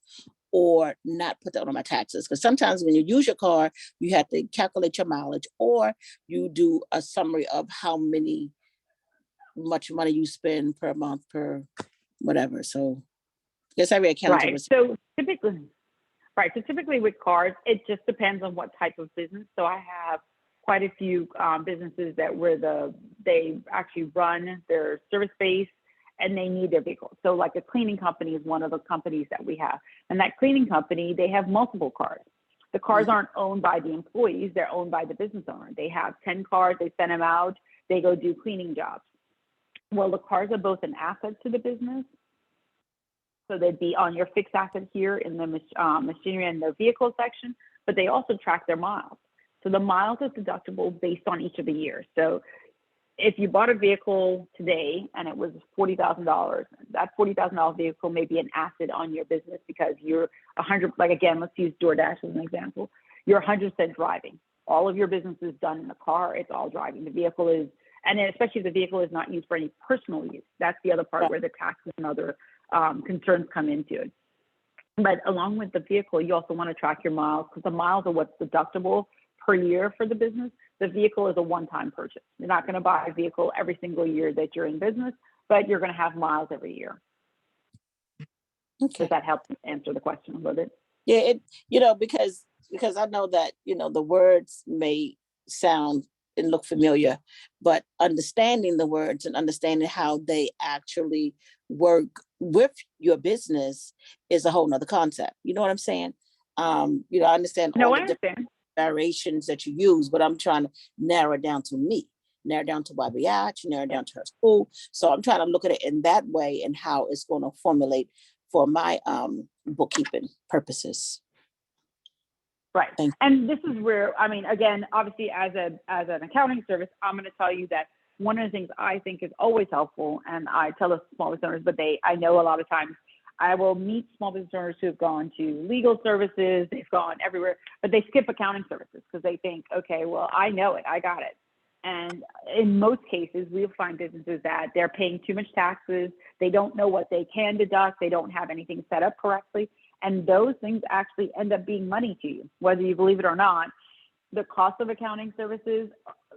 or not put that on my taxes? Because sometimes when you use your car, you have to calculate your mileage, or you do a summary of how much money you spend per month, per whatever. So I guess every accountant Right. was. So typically with cars, it just depends on what type of business. So I have quite a few businesses that they actually run their service base and they need their vehicle. So like a cleaning company is one of the companies that we have. And that cleaning company, they have multiple cars. The cars aren't owned by the employees, they're owned by the business owner. They have 10 cars, they send them out, they go do cleaning jobs. Well, the cars are both an asset to the business. So they'd be on your fixed asset here in the machinery and the vehicle section, but they also track their miles. So the miles is deductible based on each of the years. So if you bought a vehicle today and it was $40,000, that $40,000 vehicle may be an asset on your business because you're 100, like again, let's use DoorDash as an example. You're 100% driving. All of your business is done in the car. It's all driving. The vehicle is, and especially if the vehicle is not used for any personal use. That's the other part where the taxes and other concerns come into it. But along with the vehicle, you also want to track your miles because the miles are what's deductible per year for the business. The vehicle is a one-time purchase. You're not going to buy a vehicle every single year that you're in business, but you're going to have miles every year. Okay. Does that help answer the question a little bit? Yeah, because I know that, the words may sound and look familiar, but understanding the words and understanding how they actually work with your business is a whole nother concept. You know what I'm saying? I understand all the different variations that you use, but I'm trying to narrow it down to me, narrow down to YBI, narrow it down to her school. So I'm trying to look at it in that way and how it's going to formulate for my bookkeeping purposes. Right. And this is where, I mean, again, obviously as an accounting service, I'm going to tell you that one of the things I think is always helpful, and I tell the small business owners, but I know a lot of times I will meet small business owners who have gone to legal services, they've gone everywhere, but they skip accounting services because they think, okay, well, I know it, I got it. And in most cases, we'll find businesses that they're paying too much taxes, they don't know what they can deduct, they don't have anything set up correctly. And those things actually end up being money to you, whether you believe it or not. The cost of accounting services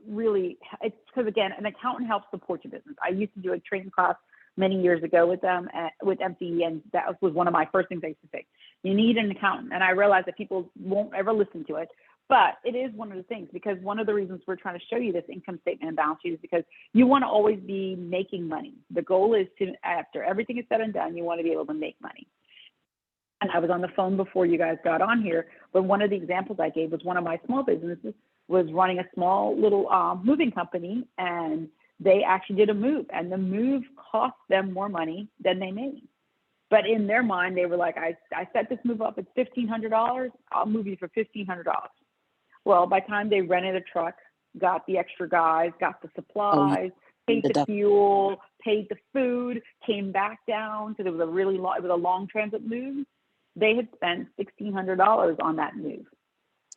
really, it's because again, an accountant helps support your business. I used to do a training class many years ago with them, with MCE, and that was one of my first things I used to say. You need an accountant. And I realize that people won't ever listen to it, but it is one of the things, because one of the reasons we're trying to show you this income statement and balance sheet is because you want to always be making money. The goal is to, after everything is said and done, you want to be able to make money. And I was on the phone before you guys got on here, but one of the examples I gave was one of my small businesses was running a small little moving company, and they actually did a move, and the move cost them more money than they made. But in their mind, they were like, I set this move up at $1,500. I'll move you for $1,500. Well, by the time they rented a truck, got the extra guys, got the supplies, paid the fuel, paid the food, came back down because it was a long transit move, they had spent $1,600 on that move.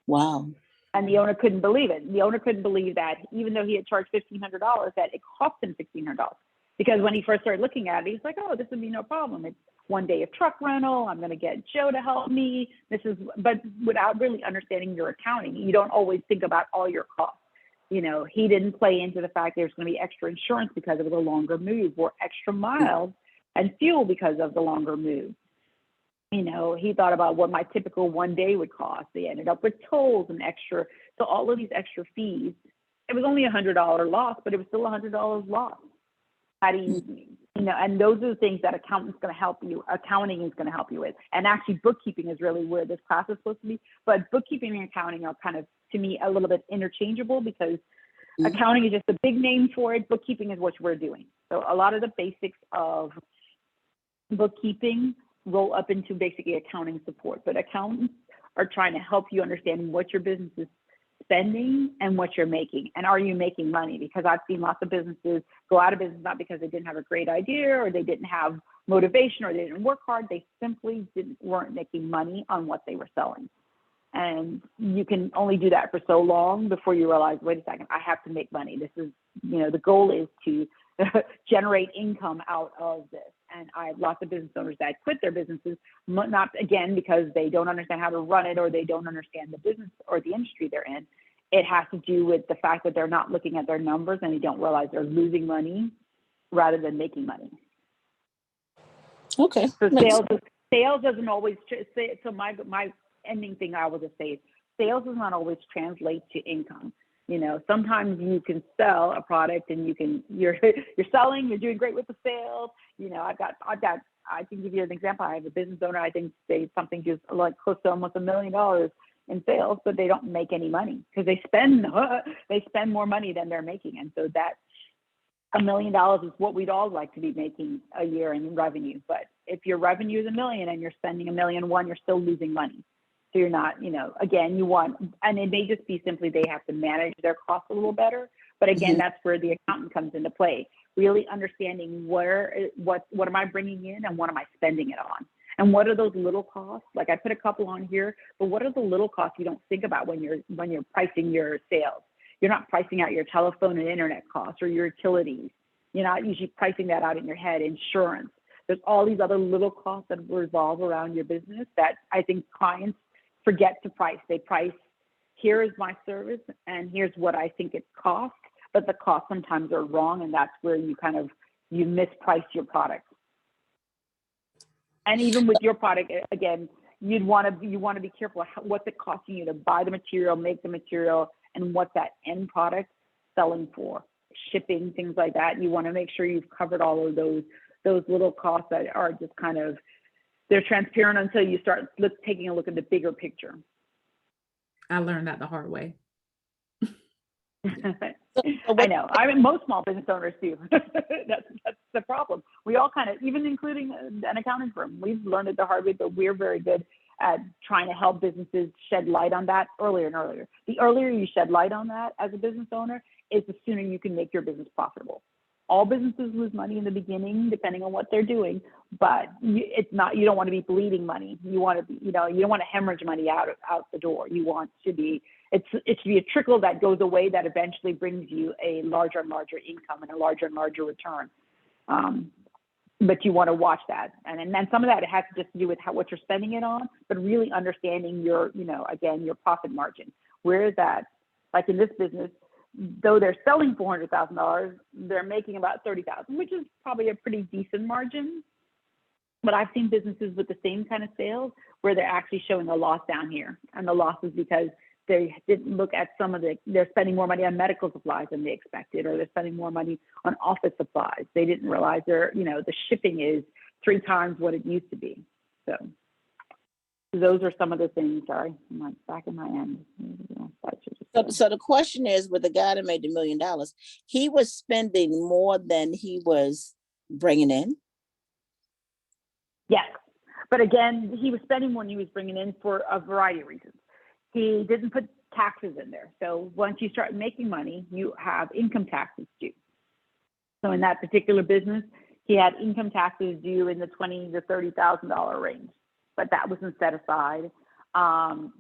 Wow. And the owner couldn't believe it. The owner couldn't believe that even though he had charged $1,500, that it cost him $1,600. Because when he first started looking at it, he's like, oh, this would be no problem. It's one day of truck rental. I'm going to get Joe to help me. But without really understanding your accounting, you don't always think about all your costs. You know, he didn't play into the fact there's going to be extra insurance because it was a longer move, or extra miles and fuel because of the longer move. You know, he thought about what my typical one day would cost. They ended up with tolls and extra. So all of these extra fees, it was only $100 loss, but it was still $100 loss. How do you know, and those are the things that accounting is going to help you with. And actually bookkeeping is really where this class is supposed to be. But bookkeeping and accounting are kind of, to me, a little bit interchangeable, because accounting is just a big name for it. Bookkeeping is what we're doing. So a lot of the basics of bookkeeping roll up into basically accounting support. But accountants are trying to help you understand what your business is spending and what you're making, and are you making money? Because I've seen lots of businesses go out of business not because they didn't have a great idea, or they didn't have motivation, or they didn't work hard. They simply weren't making money on what they were selling. And you can only do that for so long before you realize, wait a second, I have to make money. This is, you know, the goal is to generate income out of this. And I have lots of business owners that quit their businesses, not again because they don't understand how to run it, or they don't understand the business or the industry they're in. It has to do with the fact that they're not looking at their numbers, and they don't realize they're losing money rather than making money. Okay. So sales doesn't always say. So my ending thing I will just say is, sales does not always translate to income. You know, sometimes you can sell a product and you're selling, you're doing great with the sales. You know, I can give you an example. I have a business owner, I think something just like close to almost $1 million in sales, but they don't make any money because they spend more money than they're making. And so that $1 million is what we'd all like to be making a year in revenue. But if your revenue is $1 million and you're spending $1.1 million, you're still losing money. So you're not, you know, again, and it may just be simply they have to manage their costs a little better. But again, that's where the accountant comes into play, really understanding what am I bringing in and what am I spending it on? And what are those little costs? Like I put a couple on here, but what are the little costs you don't think about when you're pricing your sales? You're not pricing out your telephone and internet costs or your utilities. You're not usually pricing that out in your head, insurance. There's all these other little costs that revolve around your business that I think clients forget to price. They price, here is my service and here's what I think it costs, but the costs sometimes are wrong, and that's where you misprice your product. And even with your product, again, you want to be careful what's it costing you to buy the material, make the material, and what's that end product selling for, shipping, things like that. You want to make sure you've covered all of those little costs that are just they're transparent until you start taking a look at the bigger picture. I learned that the hard way. I know. Most small business owners do. That's the problem. We all even including an accounting firm, we've learned it the hard way, but we're very good at trying to help businesses shed light on that earlier and earlier. The earlier you shed light on that as a business owner, is the sooner you can make your business profitable. All businesses lose money in the beginning, depending on what they're doing, but you don't want to be bleeding money. You want to be, you don't want to hemorrhage money out the door. You want to be, it should be a trickle that goes away that eventually brings you a larger and larger income and a larger and larger return. But you want to watch that. And then some of that, it has to just do with what you're spending it on, but really understanding your profit margin. Where is that? Like in this business, though they're selling $400,000, they're making about $30,000, which is probably a pretty decent margin. But I've seen businesses with the same kind of sales where they're actually showing a loss down here. And the loss is because they didn't look at they're spending more money on medical supplies than they expected, or they're spending more money on office supplies. They didn't realize the shipping is 3 times what it used to be. So those are some of the things. Sorry, I'm like back in my end. So the question is, with the guy that made $1 million, he was spending more than he was bringing in? Yes, but again, he was spending more than he was bringing in for a variety of reasons. He didn't put taxes in there. So once you start making money, you have income taxes due. So in that particular business, he had income taxes due in the $20,000 to $30,000 range, but that wasn't set aside.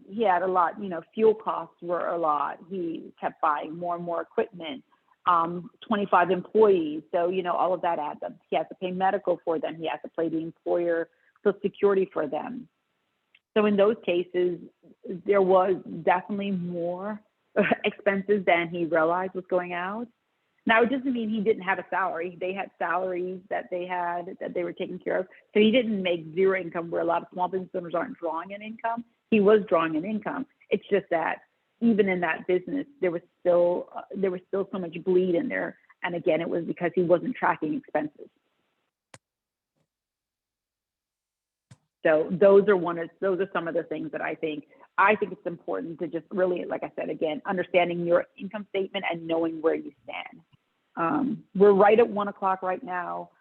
He had a lot, fuel costs were a lot. He kept buying more and more equipment, 25 employees. So, all of that adds up. He has to pay medical for them. He has to pay the employer Social Security for them. So in those cases, there was definitely more expenses than he realized was going out. Now, it doesn't mean he didn't have a salary. They had salaries that they were taking care of. So he didn't make zero income, where a lot of small business owners aren't drawing an income. He was drawing an income. It's just that even in that business, there was still so much bleed in there. And again, it was because he wasn't tracking expenses. So those are some of the things that I think it's important to just really, like I said, again, understanding your income statement and knowing where you stand. We're right at 1 o'clock right now.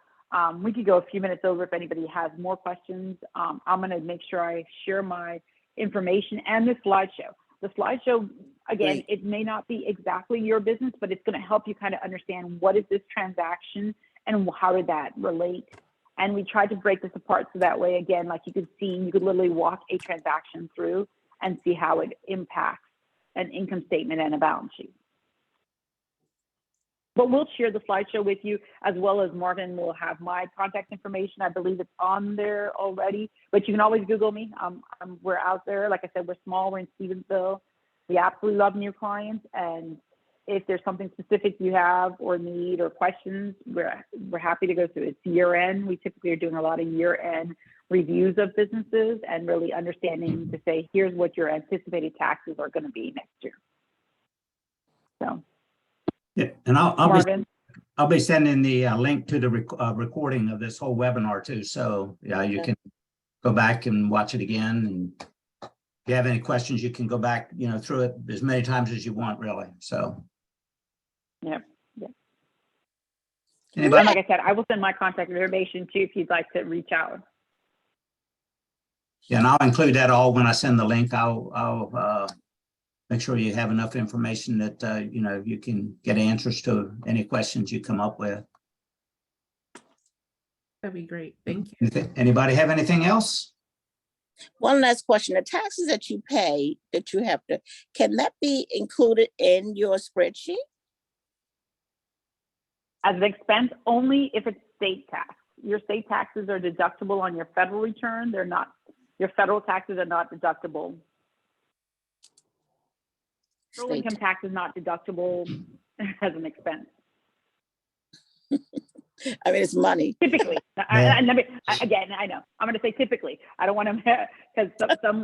We could go a few minutes over if anybody has more questions. I'm going to make sure I share my information and the slideshow. The slideshow, again, Great. It may not be exactly your business, but it's going to help you kind of understand what is this transaction and how did that relate. And we tried to break this apart so that way, again, like you could literally walk a transaction through and see how it impacts an income statement and a balance sheet. But we'll share the slideshow with you, as well as Marvin will have my contact information. I believe it's on there already, but you can always Google me. We're out there. Like I said, we're small. We're in Stevensville. We absolutely love new clients. And if there's something specific you have or need or questions, we're happy to go through. It's year end. We typically are doing a lot of year end reviews of businesses and really understanding to say, here's what your anticipated taxes are going to be next year. So. Yeah, and I'll be sending the link to the recording of this whole webinar too. So yeah, you can go back and watch it again. And if you have any questions, you can go back, through it as many times as you want, really. So. Yeah. Anybody? And like I said, I will send my contact information too if you'd like to reach out. Yeah, and I'll include that all when I send the link. I'll make sure you have enough information that you can get answers to any questions you come up with. That'd be great. Thank you. Anybody have anything else? One last question. The taxes that you pay, that you have to, can that be included in your spreadsheet? As an expense, only if it's state tax. Your state taxes are deductible on your federal return. They're not, your federal taxes are not deductible. Federal income tax is not deductible as an expense. I mean, it's money. Typically, again, I know. I'm going to say typically. I don't want to, because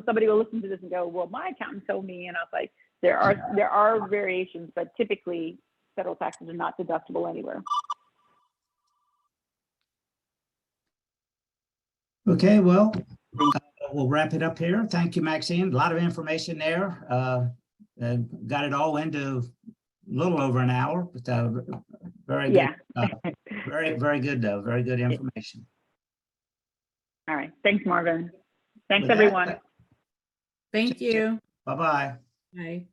somebody will listen to this and go, "Well, my accountant told me," and I was like, "There are variations, but typically, federal taxes are not deductible anywhere." Okay, well, we'll wrap it up here. Thank you, Maxine. A lot of information there. Got it all into a little over an hour, but very good. Yeah. Very, very good, though. Very good information. All right. Thanks, Marvin. Thanks, With that, everyone. Thank you. Bye-bye. Bye.